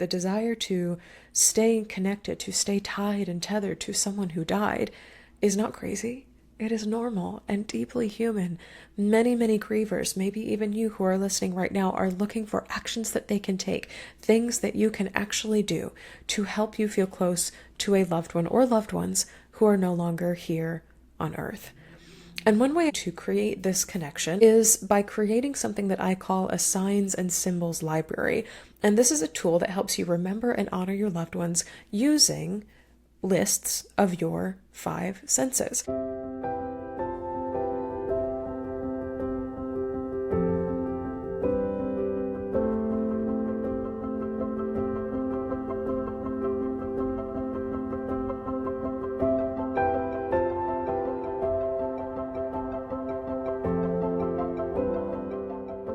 The desire to stay connected, to stay tied and tethered to someone who died is not crazy. It is normal and deeply human. Many, many grievers, maybe even you who are listening right now, are looking for actions that they can take, things that you can actually do to help you feel close to a loved one or loved ones who are no longer here on earth. And one way to create this connection is by creating something that I call a signs and symbols library. And this is a tool that helps you remember and honor your loved ones using lists of your 5 senses.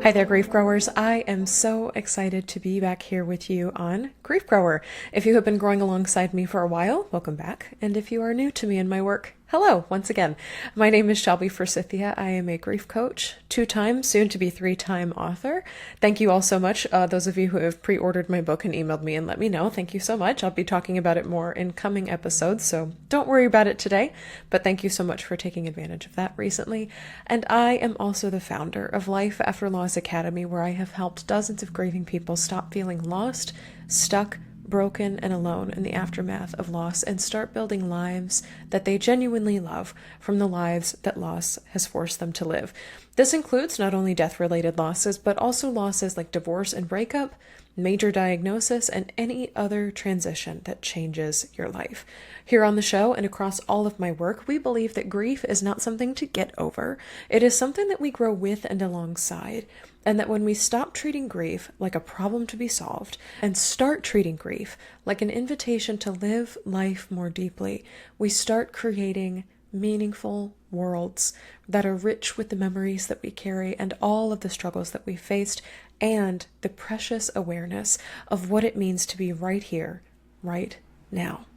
Hi there, grief growers. I am so excited to be back here with you on Grief Grower. If you have been growing alongside me for a while, welcome back. And if you are new to me and my work, hello once again. My name is Shelby Forsythia. I am a grief coach, 2-time, soon to be 3-time author. Thank you all so much. Those of you who have pre-ordered my book and emailed me and let me know, thank you so much. I'll be talking about it more in coming episodes, so don't worry about it today. But thank you so much for taking advantage of that recently. And I am also the founder of Life After Loss Academy, where I have helped dozens of grieving people stop feeling lost, stuck, broken, and alone in the aftermath of loss and start building lives that they genuinely love from the lives that loss has forced them to live. This includes not only death-related losses, but also losses like divorce and breakup, major diagnosis, and any other transition that changes your life. Here on the show and across all of my work, we believe that grief is not something to get over. It is something that we grow with and alongside. And that when we stop treating grief like a problem to be solved and start treating grief like an invitation to live life more deeply, we start creating meaningful worlds that are rich with the memories that we carry and all of the struggles that we faced and the precious awareness of what it means to be right here, right now.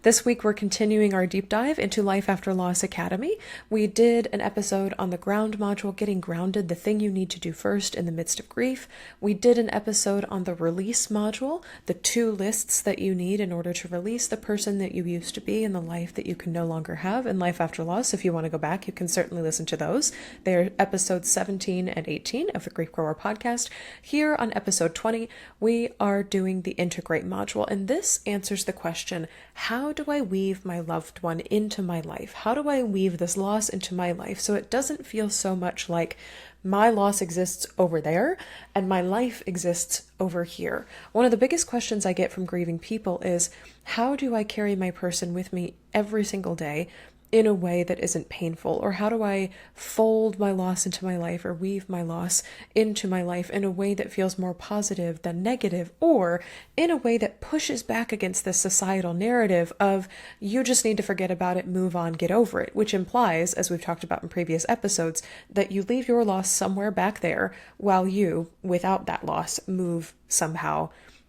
This week, we're continuing our deep dive into Life After Loss Academy. We did an episode on the ground module, getting grounded, the thing you need to do first in the midst of grief. We did an episode on the release module, the 2 lists that you need in order to release the person that you used to be and the life that you can no longer have in life after loss. If you want to go back, you can certainly listen to those. They're episodes 17 and 18 of the Grief Grower podcast. Here on episode 20, we are doing the integrate module, and this answers the question, how do I weave my loved one into my life? How do I weave this loss into my life so it doesn't feel so much like my loss exists over there and my life exists over here? One of the biggest questions I get from grieving people is, how do I carry my person with me every single day in a way that isn't painful? Or how do I fold my loss into my life or weave my loss into my life in a way that feels more positive than negative, or in a way that pushes back against this societal narrative of you just need to forget about it, move on, get over it, which implies, as we've talked about in previous episodes, that you leave your loss somewhere back there while you, without that loss, move somehow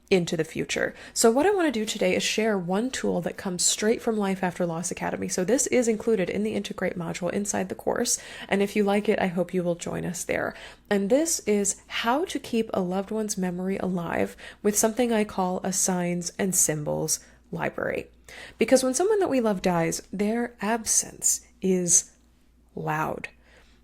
into the future. So what I want to do today is share one tool that comes straight from Life After Loss Academy. So this is included in the Integrate module inside the course. And if you like it, I hope you will join us there. And this is how to keep a loved one's memory alive with something I call a signs and symbols library. Because when someone that we love dies, their absence is loud,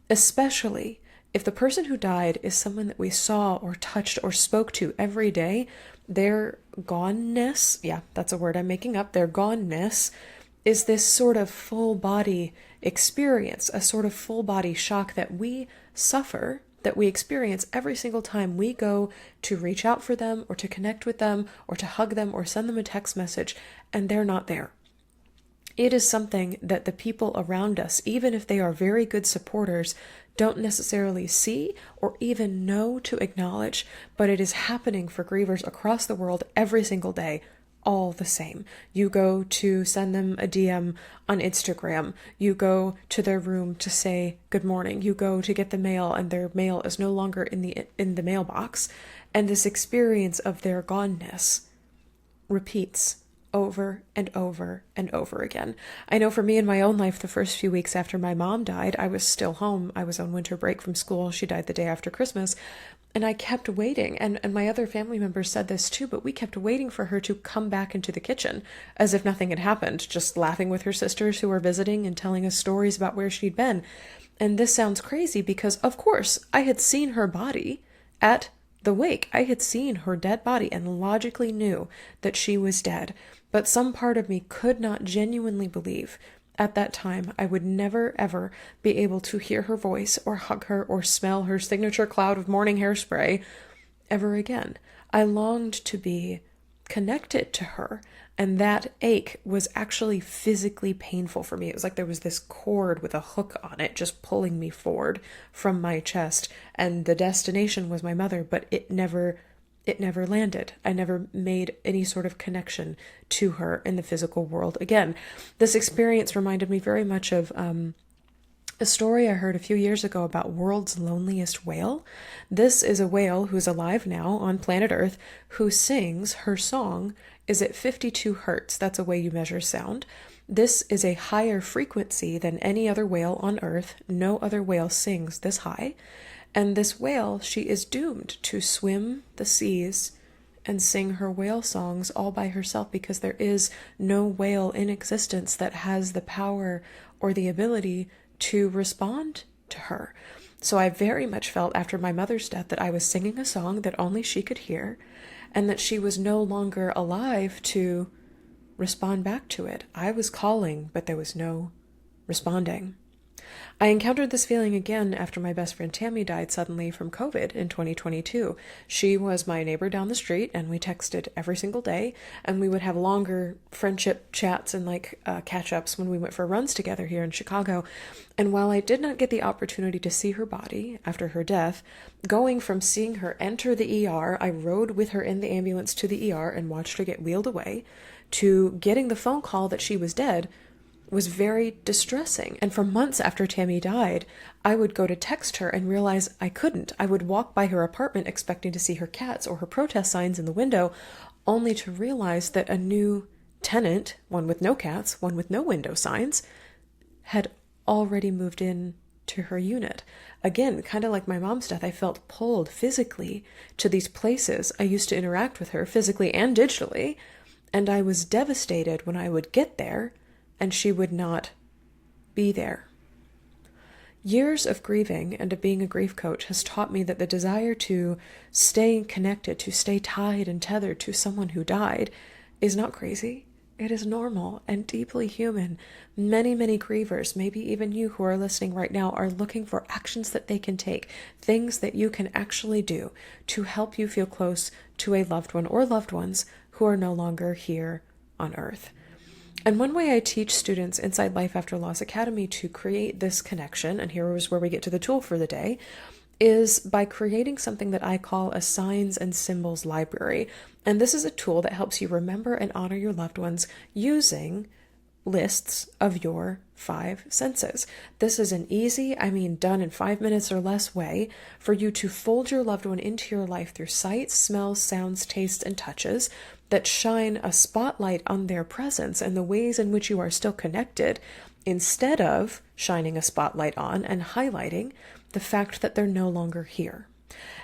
especially if the person who died is someone that we saw or touched or spoke to every day. Their goneness, yeah, that's a word I'm making up, their goneness is this sort of full body experience, a sort of full body shock that we suffer, that we experience every single time we go to reach out for them or to connect with them or to hug them or send them a text message and they're not there. It is something that the people around us, even if they are very good supporters, don't necessarily see or even know to acknowledge, but it is happening for grievers across the world every single day, all the same. You go to send them a DM on Instagram, you go to their room to say good morning, you go to get the mail and their mail is no longer in the mailbox, and this experience of their goneness repeats over and over and over again. I know for me in my own life, the first few weeks after my mom died, I was still home. I was on winter break from school. She died the day after Christmas. And I kept waiting. And my other family members said this too, but we kept waiting for her to come back into the kitchen as if nothing had happened, just laughing with her sisters who were visiting and telling us stories about where she'd been. And this sounds crazy because, of course, I had seen her body at the wake. I had seen her dead body and logically knew that she was dead. But some part of me could not genuinely believe at that time I would never, ever be able to hear her voice or hug her or smell her signature cloud of morning hairspray ever again. I longed to be connected to her, and that ache was actually physically painful for me. It was like there was this cord with a hook on it just pulling me forward from my chest, and the destination was my mother, but it never landed. I never made any sort of connection to her in the physical world again. This experience reminded me very much of a story I heard a few years ago about world's loneliest whale. This is a whale who's alive now on planet Earth who sings, her song is at 52 hertz. That's a way you measure sound. This is a higher frequency than any other whale on Earth. No other whale sings this high. And this whale, she is doomed to swim the seas and sing her whale songs all by herself because there is no whale in existence that has the power or the ability to respond to her. So I very much felt after my mother's death that I was singing a song that only she could hear and that she was no longer alive to respond back to it. I was calling, but there was no responding. I encountered this feeling again after my best friend Tammy died suddenly from COVID in 2022. She was my neighbor down the street, and we texted every single day, and we would have longer friendship chats and catch-ups when we went for runs together here in Chicago. And while I did not get the opportunity to see her body after her death, going from seeing her enter the ER, I rode with her in the ambulance to the ER and watched her get wheeled away, to getting the phone call that she was dead, was very distressing. And for months after Tammy died, I would go to text her and realize I couldn't. I would walk by her apartment expecting to see her cats or her protest signs in the window, only to realize that a new tenant, one with no cats, one with no window signs, had already moved in to her unit. Again, kind of like my mom's death, I felt pulled physically to these places I used to interact with her physically and digitally, and I was devastated when I would get there and she would not be there. Years of grieving and of being a grief coach has taught me that the desire to stay connected, to stay tied and tethered to someone who died is not crazy. It is normal and deeply human. Many, many grievers, maybe even you who are listening right now, are looking for actions that they can take, things that you can actually do to help you feel close to a loved one or loved ones who are no longer here on earth. And one way I teach students inside Life After Loss Academy to create this connection, and here is where we get to the tool for the day, is by creating something that I call a signs and symbols library. And this is a tool that helps you remember and honor your loved ones using lists of your 5 senses. This is an easy, done in 5 minutes or less way for you to fold your loved one into your life through sights, smells, sounds, tastes, and touches that shine a spotlight on their presence and the ways in which you are still connected, instead of shining a spotlight on and highlighting the fact that they're no longer here.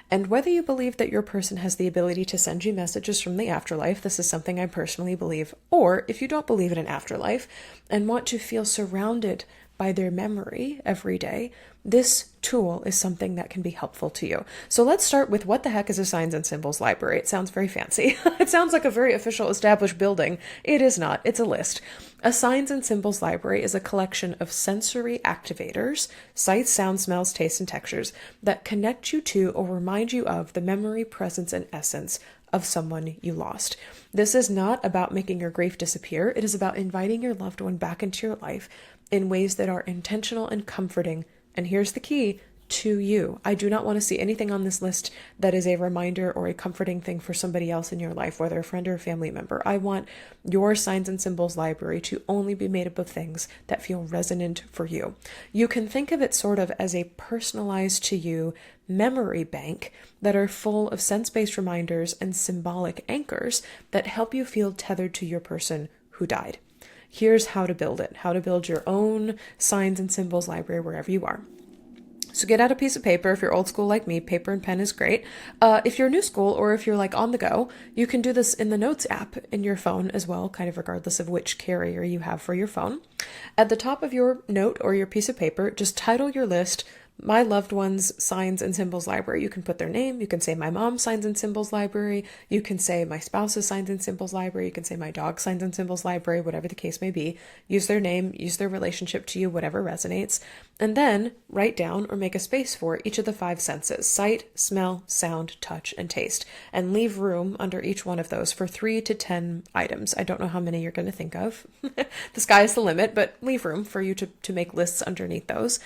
And whether you believe that your person has the ability to send you messages from the afterlife, this is something I personally believe, or if you don't believe in an afterlife and want to feel surrounded by their memory every day, this tool is something that can be helpful to you. So let's start with what the heck is a signs and symbols library? It sounds very fancy. It sounds like a very official established building. It is not. It's a list. A signs and symbols library is a collection of sensory activators, sights, sounds, smells, tastes, and textures that connect you to or remind you of the memory, presence, and essence of someone you lost. This is not about making your grief disappear. It is about inviting your loved one back into your life in ways that are intentional and comforting. And here's the key, to you. I do not want to see anything on this list that is a reminder or a comforting thing for somebody else in your life, whether a friend or a family member. I want your signs and symbols library to only be made up of things that feel resonant for you. You can think of it sort of as a personalized to you memory bank that are full of sense-based reminders and symbolic anchors that help you feel tethered to your person who died. Here's how to build it, how to build your own signs and symbols library wherever you are. So get out a piece of paper. If you're old school like me, paper and pen is great. If you're new school or if you're like on the go, you can do this in the Notes app in your phone as well, kind of regardless of which carrier you have for your phone. At the top of your note or your piece of paper, just title your list My Loved One's Signs and Symbols Library. You can put their name. You can say My Mom's Signs and Symbols Library. You can say My Spouse's Signs and Symbols Library. You can say My Dog's Signs and Symbols Library, whatever the case may be. Use their name, use their relationship to you, whatever resonates. And then write down or make a space for each of the 5 senses: sight, smell, sound, touch, and taste. And leave room under each one of those for 3 to 10 items. I don't know how many you're going to think of. The sky is the limit, but leave room for you to make lists underneath those.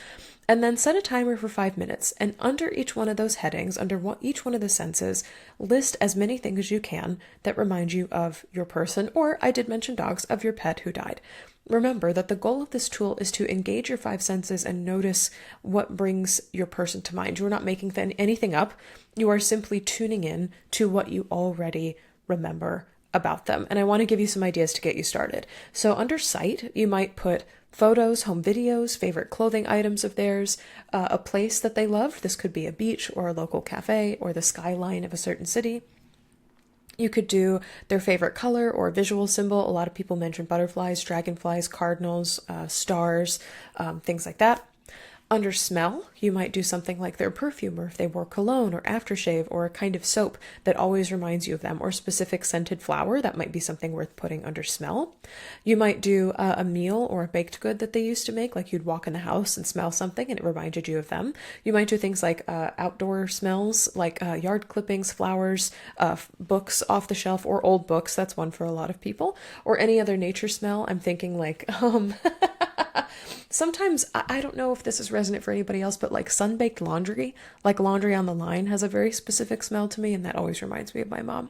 And then set a timer for 5 minutes, and under each one of those headings, each one of the senses, list as many things as you can that remind you of your person, or I did mention dogs, of your pet who died. Remember that the goal of this tool is to engage your 5 senses and notice what brings your person to mind. You are not making anything up. You are simply tuning in to what you already remember about them. And I want to give you some ideas to get you started. So under sight, you might put photos, home videos, favorite clothing items of theirs, a place that they loved. This could be a beach or a local cafe or the skyline of a certain city. You could do their favorite color or visual symbol. A lot of people mention butterflies, dragonflies, cardinals, stars, things like that. Under smell, you might do something like their perfume, or if they wore cologne or aftershave, or a kind of soap that always reminds you of them, or specific scented flower. That might be something worth putting under smell. You might do a meal or a baked good that they used to make, like you'd walk in the house and smell something and it reminded you of them. You might do things like outdoor smells, like yard clippings, flowers, books off the shelf, or old books. That's one for a lot of people. Or any other nature smell. I'm thinking like sometimes, I don't know if this is resonant for anybody else, but like sun-baked laundry, like laundry on the line, has a very specific smell to me, and that always reminds me of my mom.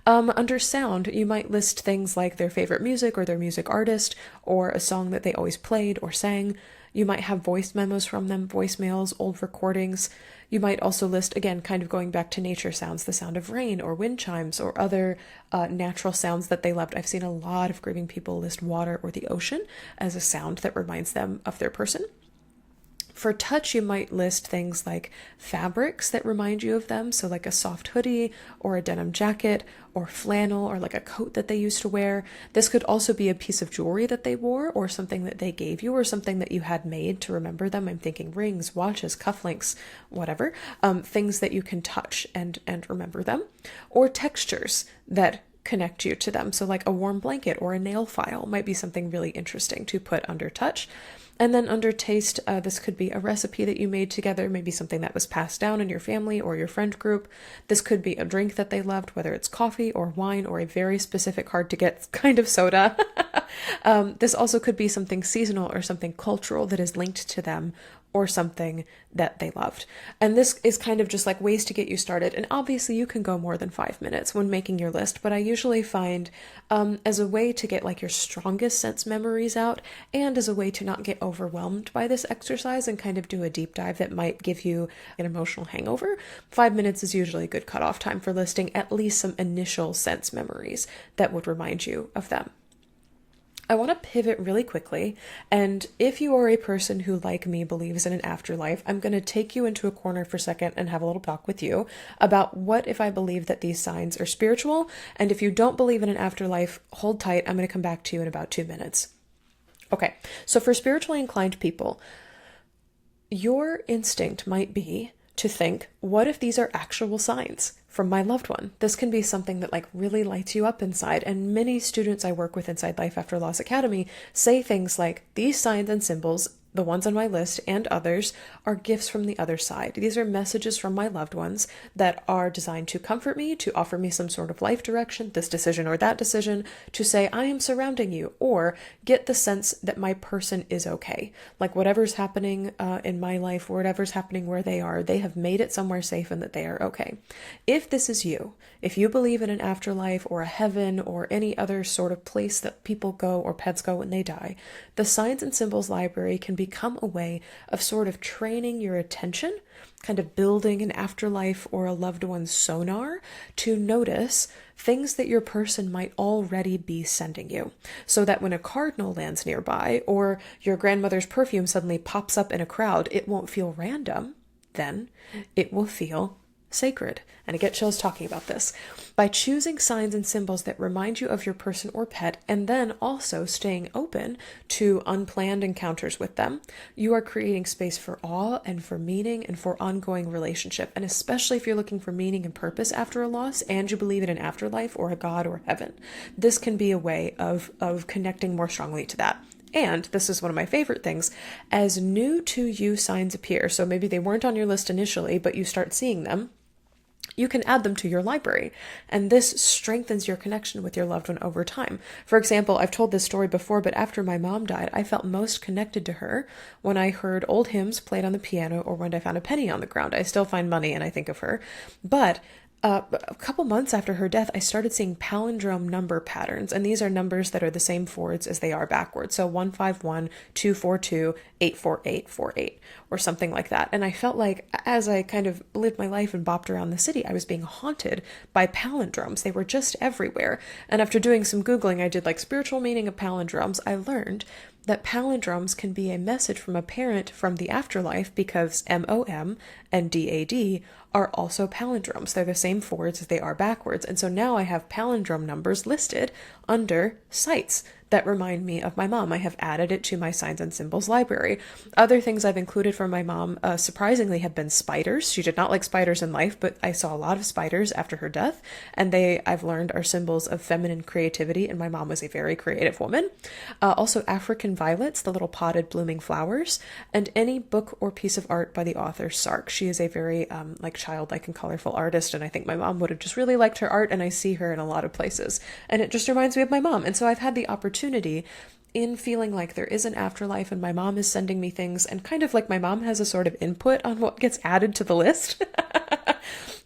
Under sound, you might list things like their favorite music or their music artist, or a song that they always played or sang. You might have voice memos from them, voicemails, old recordings. You might also list, again, kind of going back to nature sounds, the sound of rain or wind chimes or other natural sounds that they loved. I've seen a lot of grieving people list water or the ocean as a sound that reminds them of their person. For touch, you might list things like fabrics that remind you of them. So like a soft hoodie or a denim jacket or flannel or like a coat that they used to wear. This could also be a piece of jewelry that they wore or something that they gave you or something that you had made to remember them. I'm thinking rings, watches, cufflinks, whatever, things that you can touch and remember them. Or textures that connect you to them. So like a warm blanket or a nail file might be something really interesting to put under touch. And then under taste, this could be a recipe that you made together, maybe something that was passed down in your family or your friend group. This could be a drink that they loved, whether it's coffee or wine or a very specific, hard to get kind of soda. This also could be something seasonal or something cultural that is linked to them or something that they loved. And this is kind of just like ways to get you started. And obviously you can go more than 5 minutes when making your list, but I usually find as a way to get like your strongest sense memories out and as a way to not get overwhelmed by this exercise and kind of do a deep dive that might give you an emotional hangover, 5 minutes is usually a good cutoff time for listing at least some initial sense memories that would remind you of them. I want to pivot really quickly, and if you are a person who, like me, believes in an afterlife, I'm going to take you into a corner for a second and have a little talk with you about what if I believe that these signs are spiritual, and if you don't believe in an afterlife, hold tight, I'm going to come back to you in about 2 minutes. Okay, so for spiritually inclined people, your instinct might be to think, what if these are actual signs from my loved one? This can be something that like really lights you up inside. And many students I work with inside Life After Loss Academy say things like, these signs and symbols the ones on my list and others, are gifts from the other side. These are messages from my loved ones that are designed to comfort me, to offer me some sort of life direction, this decision or that decision, to say, I am surrounding you, or get the sense that my person is okay. Like whatever's happening in my life, or whatever's happening where they are, they have made it somewhere safe and that they are okay. If this is you, if you believe in an afterlife or a heaven or any other sort of place that people go or pets go when they die, the Signs and Symbols Library can become a way of sort of training your attention, kind of building an afterlife or a loved one's sonar to notice things that your person might already be sending you, so that when a cardinal lands nearby or your grandmother's perfume suddenly pops up in a crowd, it won't feel random. Then it will feel sacred. And I get chills talking about this. By choosing signs and symbols that remind you of your person or pet, and then also staying open to unplanned encounters with them, you are creating space for awe and for meaning and for ongoing relationship. And especially if you're looking for meaning and purpose after a loss and you believe in an afterlife or a God or heaven, this can be a way of connecting more strongly to that. And this is one of my favorite things, as new to you signs appear, so maybe they weren't on your list initially, but you start seeing them, you can add them to your library, and this strengthens your connection with your loved one over time. For example, I've told this story before, but after my mom died, I felt most connected to her when I heard old hymns played on the piano or when I found a penny on the ground. I still find money and I think of her, but a couple months after her death, I started seeing palindrome number patterns, and these are numbers that are the same forwards as they are backwards. So 151, 242, 84848, or something like that. And I felt like as I kind of lived my life and bopped around the city, I was being haunted by palindromes. They were just everywhere. And after doing some Googling, I did like spiritual meaning of palindromes. I learned that palindromes can be a message from a parent from the afterlife because MOM and DAD are also palindromes. They're the same forwards as they are backwards. And so now I have palindrome numbers listed under sites that remind me of my mom. I have added it to my Signs and Symbols library. Other things I've included for my mom, surprisingly, have been spiders. She did not like spiders in life, but I saw a lot of spiders after her death, and I've learned, are symbols of feminine creativity, and my mom was a very creative woman. Also African violets, the little potted blooming flowers, and any book or piece of art by the author Sark. She is a very childlike and colorful artist, and I think my mom would have just really liked her art, and I see her in a lot of places, and it just reminds me of my mom. And so I've had the opportunity in feeling like there is an afterlife and my mom is sending me things, and kind of like my mom has a sort of input on what gets added to the list.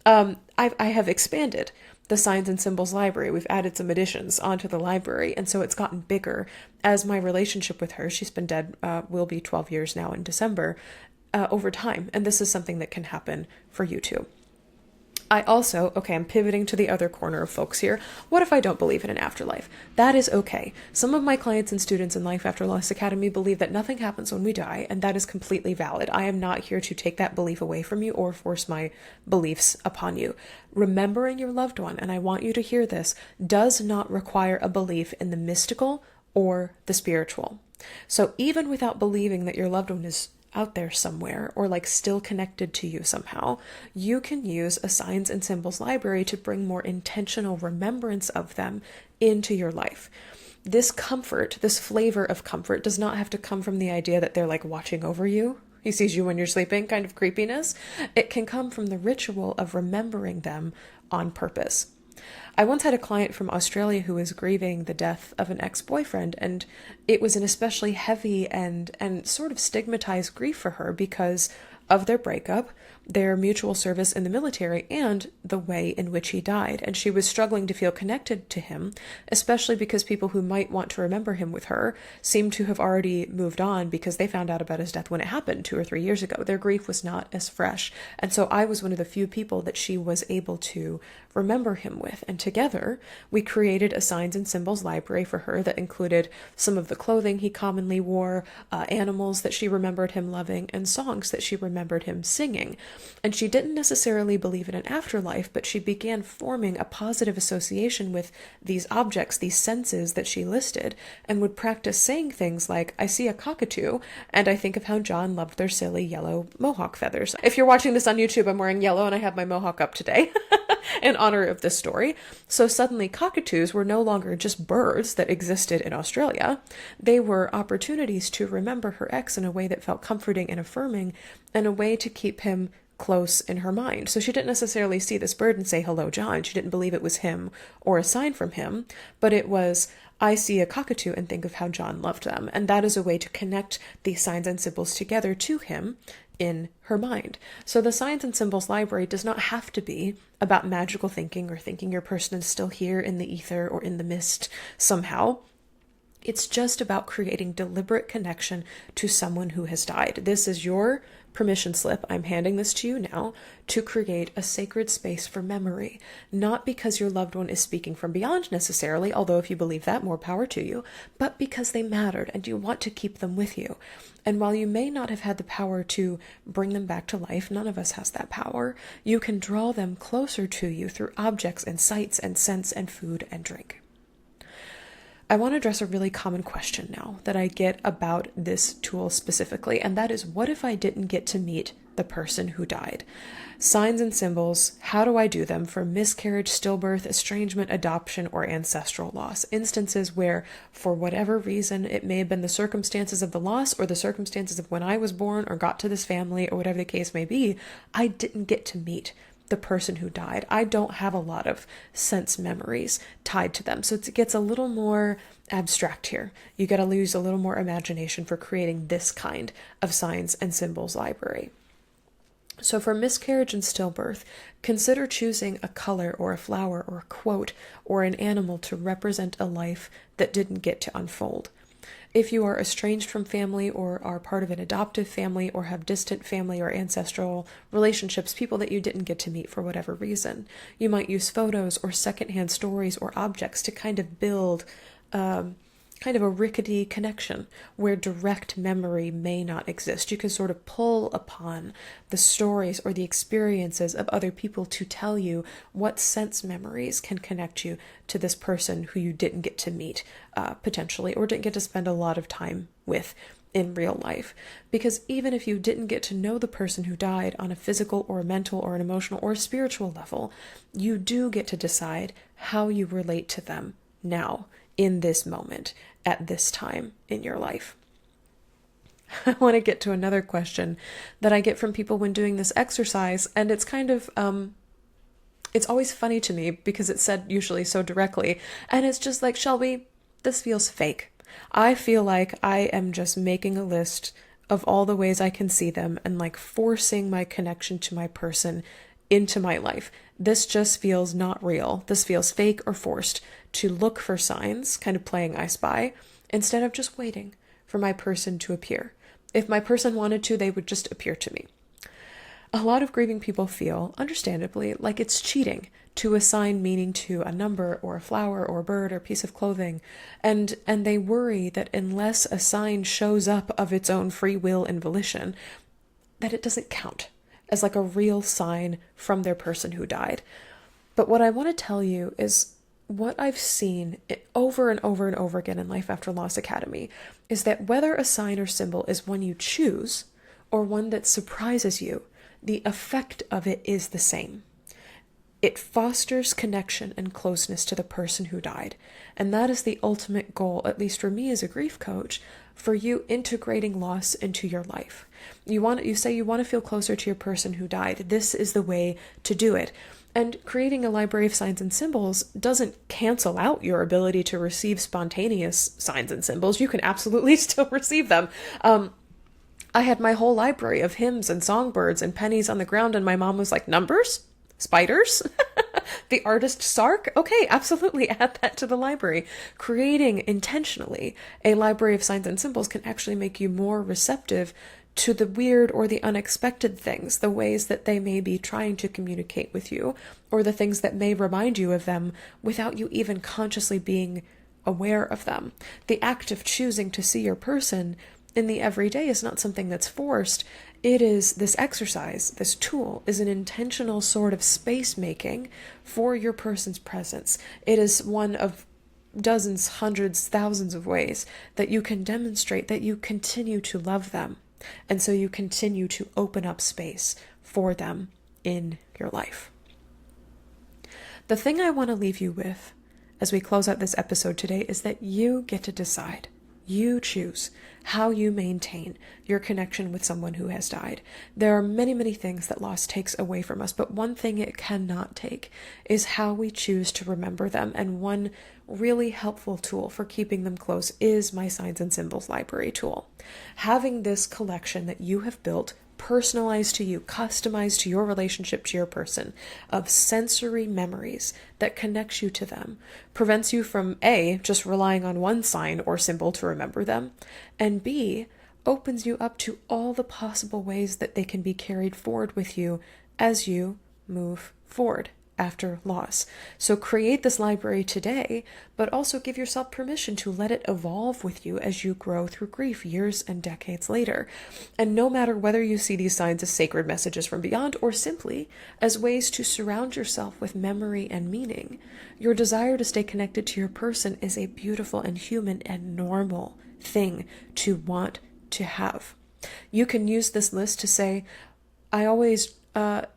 I have expanded the Signs and Symbols library. We've added some additions onto the library, and so it's gotten bigger as my relationship with her, she's been dead, will be 12 years now in December, over time. And this is something that can happen for you too. I also, I'm pivoting to the other corner of folks here. What if I don't believe in an afterlife? That is okay. Some of my clients and students in Life After Loss Academy believe that nothing happens when we die, and that is completely valid. I am not here to take that belief away from you or force my beliefs upon you. Remembering your loved one, and I want you to hear this, does not require a belief in the mystical or the spiritual. So even without believing that your loved one is out there somewhere or like still connected to you somehow, you can use a Signs and Symbols library to bring more intentional remembrance of them into your life. This comfort, this flavor of comfort, does not have to come from the idea that they're like watching over you. He sees you when you're sleeping, kind of creepiness. It can come from the ritual of remembering them on purpose. I once had a client from Australia who was grieving the death of an ex-boyfriend, and it was an especially heavy and sort of stigmatized grief for her because of their breakup, their mutual service in the military, and the way in which he died. And she was struggling to feel connected to him, especially because people who might want to remember him with her seemed to have already moved on because they found out about his death when it happened 2 or 3 years ago. Their grief was not as fresh. And so I was one of the few people that she was able to remember him with. And together, we created a Signs and Symbols library for her that included some of the clothing he commonly wore, animals that she remembered him loving, and songs that she remembered him singing. And she didn't necessarily believe in an afterlife, but she began forming a positive association with these objects, these senses that she listed, and would practice saying things like, I see a cockatoo, and I think of how John loved their silly yellow mohawk feathers. If you're watching this on YouTube, I'm wearing yellow and I have my mohawk up today. in honor of this story. So suddenly cockatoos were no longer just birds that existed in Australia. They were opportunities to remember her ex in a way that felt comforting and affirming, and a way to keep him close in her mind. So she didn't necessarily see this bird and say, "Hello, John." She didn't believe it was him or a sign from him, but it was, "I see a cockatoo and think of how John loved them." And that is a way to connect these signs and symbols together to him in her mind. So the signs and symbols library does not have to be about magical thinking or thinking your person is still here in the ether or in the mist somehow. It's just about creating deliberate connection to someone who has died. This is your permission slip. I'm handing this to you now to create a sacred space for memory, not because your loved one is speaking from beyond necessarily, although if you believe that, more power to you, but because they mattered and you want to keep them with you. And while you may not have had the power to bring them back to life, none of us has that power, you can draw them closer to you through objects and sights and scents and food and drink. I want to address a really common question now that I get about this tool specifically, and that is, what if I didn't get to meet the person who died? Signs and symbols, how do I do them for miscarriage, stillbirth, estrangement, adoption, or ancestral loss? Instances where, for whatever reason, it may have been the circumstances of the loss or the circumstances of when I was born or got to this family or whatever the case may be, I didn't get to meet the person who died. I don't have a lot of sense memories tied to them. So it gets a little more abstract here. You got to use a little more imagination for creating this kind of signs and symbols library. So for miscarriage and stillbirth, consider choosing a color or a flower or a quote or an animal to represent a life that didn't get to unfold. If you are estranged from family or are part of an adoptive family or have distant family or ancestral relationships, people that you didn't get to meet for whatever reason, you might use photos or secondhand stories or objects to kind of build kind of a rickety connection where direct memory may not exist. You can sort of pull upon the stories or the experiences of other people to tell you what sense memories can connect you to this person who you didn't get to meet potentially, or didn't get to spend a lot of time with in real life. Because even if you didn't get to know the person who died on a physical or a mental or an emotional or a spiritual level, you do get to decide how you relate to them now, in this moment, at this time in your life. I want to get to another question that I get from people when doing this exercise, and it's kind of, it's always funny to me because it's said usually so directly, and it's just like, Shelby, this feels fake. I feel like I am just making a list of all the ways I can see them and like forcing my connection to my person into my life. This just feels not real. This feels fake or forced to look for signs, kind of playing I Spy, instead of just waiting for my person to appear. If my person wanted to, they would just appear to me. A lot of grieving people feel, understandably, like it's cheating to assign meaning to a number or a flower or a bird or a piece of clothing, and they worry that unless a sign shows up of its own free will and volition, that it doesn't count as like a real sign from their person who died. But what I want to tell you is what I've seen over and over and over again in Life After Loss Academy is that whether a sign or symbol is one you choose or one that surprises you, the effect of it is the same. It fosters connection and closeness to the person who died. And that is the ultimate goal, at least for me as a grief coach, for you integrating loss into your life. You say you want to feel closer to your person who died. This is the way to do it. And creating a library of signs and symbols doesn't cancel out your ability to receive spontaneous signs and symbols. You can absolutely still receive them. I had my whole library of hymns and songbirds and pennies on the ground, and my mom was like, "Numbers? Spiders? The artist Sark? Okay, absolutely add that to the library." Creating intentionally a library of signs and symbols can actually make you more receptive to the weird or the unexpected things, the ways that they may be trying to communicate with you, or the things that may remind you of them without you even consciously being aware of them. The act of choosing to see your person in the everyday is not something that's forced. It is this exercise, this tool is an intentional sort of space making for your person's presence. It is one of dozens, hundreds, thousands of ways that you can demonstrate that you continue to love them. And so you continue to open up space for them in your life. The thing I want to leave you with as we close out this episode today is that you get to decide. You choose how you maintain your connection with someone who has died. There are many, many things that loss takes away from us, but one thing it cannot take is how we choose to remember them. And one really helpful tool for keeping them close is my Signs and Symbols library tool. Having this collection that you have built, personalized to you, customized to your relationship to your person, of sensory memories that connects you to them, prevents you from A, just relying on one sign or symbol to remember them, and B, opens you up to all the possible ways that they can be carried forward with you as you move forward after loss. So create this library today, but also give yourself permission to let it evolve with you as you grow through grief years and decades later. And no matter whether you see these signs as sacred messages from beyond or simply as ways to surround yourself with memory and meaning, your desire to stay connected to your person is a beautiful and human and normal thing to want to have. You can use this list to say, I always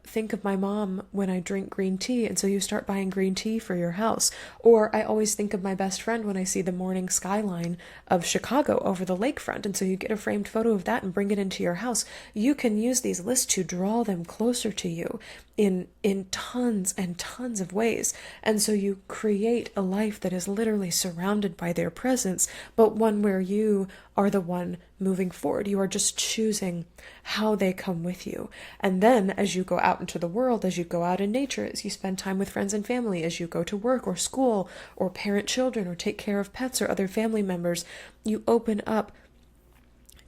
think of my mom when I drink green tea, and so you start buying green tea for your house. Or I always think of my best friend when I see the morning skyline of Chicago over the lakefront, and so you get a framed photo of that and bring it into your house. You can use these lists to draw them closer to you in tons and tons of ways. And so you create a life that is literally surrounded by their presence, but one where you are the one moving forward. You are just choosing how they come with you. And then as you go out into the world, as you go out in nature, as you spend time with friends and family, as you go to work or school or parent children or take care of pets or other family members, you open up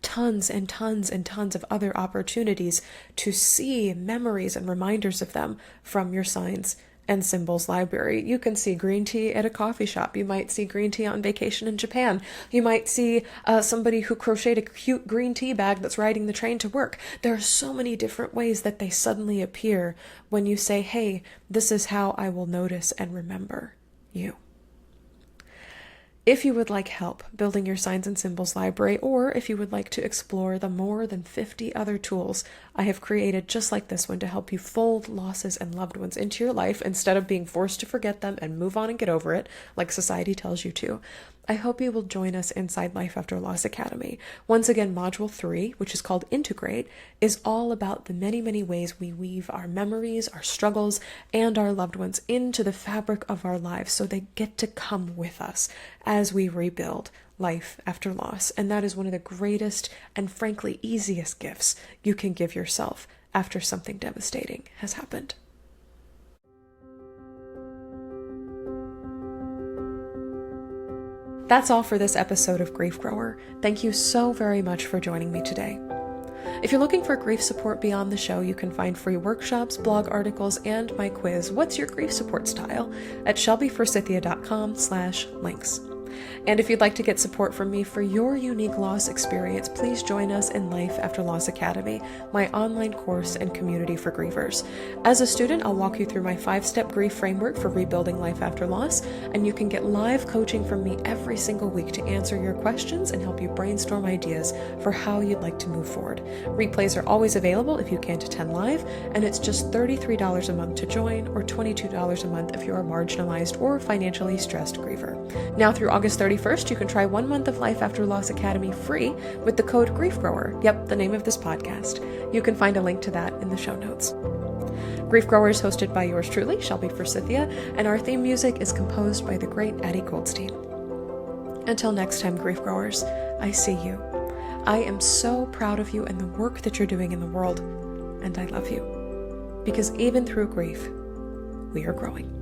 tons and tons and tons of other opportunities to see memories and reminders of them from your Signs and Symbols library. You can see green tea at a coffee shop. You might see green tea on vacation in Japan. You might see somebody who crocheted a cute green tea bag that's riding the train to work. There are so many different ways that they suddenly appear when you say, hey, this is how I will notice and remember you. If you would like help building your Signs and Symbols library, or if you would like to explore the more than 50 other tools I have created just like this one to help you fold losses and loved ones into your life instead of being forced to forget them and move on and get over it like society tells you to, I hope you will join us inside Life After Loss Academy. Once again, Module 3, which is called Integrate, is all about the many, many ways we weave our memories, our struggles, and our loved ones into the fabric of our lives so they get to come with us as we rebuild life after loss. And that is one of the greatest and frankly easiest gifts you can give yourself after something devastating has happened. That's all for this episode of Grief Grower. Thank you so very much for joining me today. If you're looking for grief support beyond the show, you can find free workshops, blog articles, and my quiz, What's Your Grief Support Style?, at shelbyforsythia.com/links. And if you'd like to get support from me for your unique loss experience, please join us in Life After Loss Academy, my online course and community for grievers. As a student, I'll walk you through my 5-step grief framework for rebuilding life after loss, and you can get live coaching from me every single week to answer your questions and help you brainstorm ideas for how you'd like to move forward. Replays are always available if you can't attend live, and it's just $33 a month to join, or $22 a month if you're a marginalized or financially stressed griever. Now through August 31st, you can try 1 month of Life After Loss Academy free with the code GRIEFGROWER. Yep, the name of this podcast. You can find a link to that in the show notes. Grief Grower is hosted by yours truly, Shelby Forsythia, and our theme music is composed by the great Addie Goldstein. Until next time, Grief Growers, I see you. I am so proud of you and the work that you're doing in the world, and I love you. Because even through grief, we are growing.